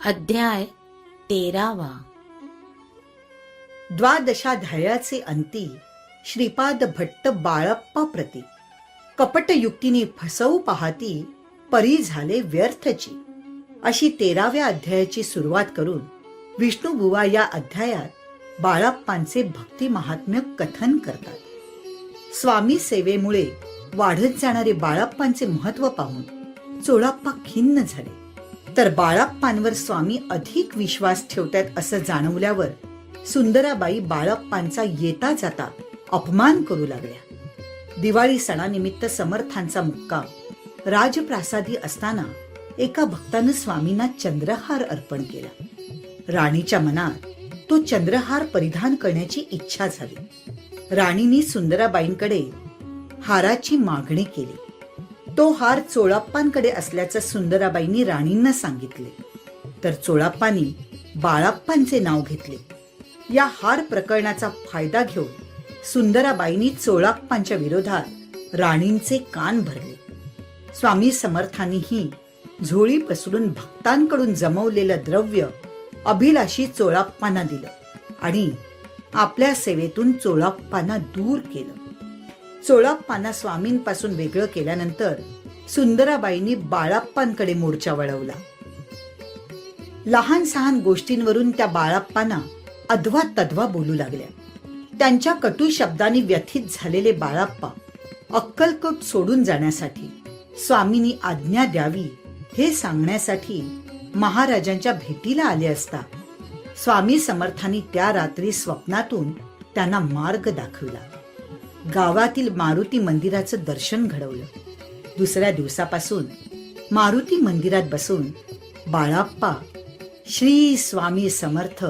अध्याय 13. द्वादशाध्यायाचे अंती श्रीपाद भट्ट बाळप्पा प्रती कपट युक्तीने फसवू पाहती परी झाले व्यर्थची अशी 13व्या अध्यायाची सुरुवात करून विष्णुबुवा या अध्यायात बाळप्पांचे भक्ती महात्म्य कथन करतात. स्वामी सेवेमुळे वाढत जाणारे बाळप्पांचे महत्व पाहून चोळाप्पा खिन्न झाले. तर बाळप्पांवर स्वामी अधिक विश्वास ठेवतात असं जाणवल्यावर सुंदराबाई बाळप्पांचा येता जाता अपमान करू लागल्या. दिवाळी सणानिमित्त समर्थांचा मुक्काम राजप्रासादी असताना एका भक्तानं स्वामींना चंद्रहार अर्पण केला. राणीच्या मनात तो चंद्रहार परिधान करण्याची इच्छा झाली. राणीने सुंदराबाईंकडे हाराची मागणी केली. तो हार चोळाप्पांकडे असल्याचं सुंदराबाईंनी राणींना सांगितले. तर चोळाप्पांनी बाळप्पांचे नाव घेतले. या हार प्रकरणाचा फायदा घेऊन सुंदराबाईंनी चोळाप्पांच्या विरोधात राणींचे कान भरले. स्वामी समर्थांनीही झोळी पसरून भक्तांकडून जमवलेलं द्रव्य अभिलाषी चोळाप्पांना दिलं आणि आपल्या सेवेतून चोळाप्पांना दूर केलं. चोळाप्पांना स्वामींपासून वेगळं केल्यानंतर सुंदराबाईंनी बाळप्पांकडे मोर्चा वळवला. लहान सहान गोष्टींवरून त्या बाळप्पांना अध्वा तध्वा बोलू लागल्या. त्यांच्या कटू शब्दांनी व्यथित झालेले बाळप्पा अक्कलकोट सोडून जाण्यासाठी स्वामींनी आज्ञा द्यावी हे सांगण्यासाठी महाराजांच्या भेटीला आले असता स्वामी समर्थांनी त्या रात्री स्वप्नातून त्यांना मार्ग दाखवला. गावातील मारुती मंदिराचं दर्शन घडवलं. दुसऱ्या दिवसापासून मारुती मंदिरात बसून बाळप्पा श्री स्वामी समर्थ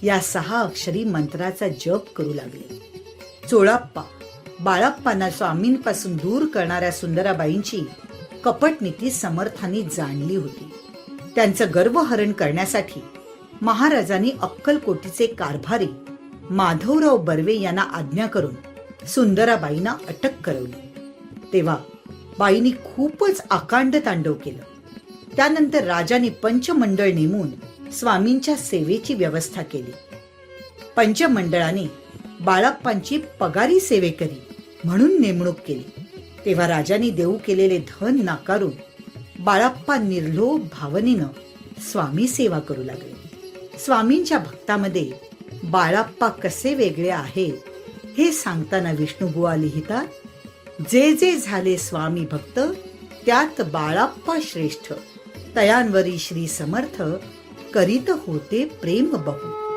या 6 अक्षरी मंत्राचा जप करू लागले. चोळाप्पा बाळप्पांना स्वामींपासून दूर करणाऱ्या सुंदराबाईंची कपटनीती समर्थांनी जाणली होती. त्यांचं गर्वहरण करण्यासाठी महाराजांनी अक्कलकोटीचे कारभारी माधवराव बर्वे यांना आज्ञा करून सुंदराबाईंना अटक करवली. तेव्हा बाईंनी खूपच आकांड तांडव केलं. त्यानंतर राजांनी पंचमंडळ नेमून स्वामींच्या सेवेची व्यवस्था केली. पंचमंडळाने बाळप्पांची पगारी सेवेकरी म्हणून नेमणूक केली. तेव्हा राजांनी देऊ केलेले धन नाकारून बाळप्पा निर्लोभ भावनेनं स्वामी सेवा करू लागले. स्वामींच्या भक्तामध्ये बाळप्पा कसे वेगळे आहेत हे सांगताना विष्णुबुवा लिहितात, जे जे झाले स्वामी भक्त त्यात बाळप्पा श्रेष्ठ, तयांवरी श्री समर्थ करीत होते प्रेम बहु.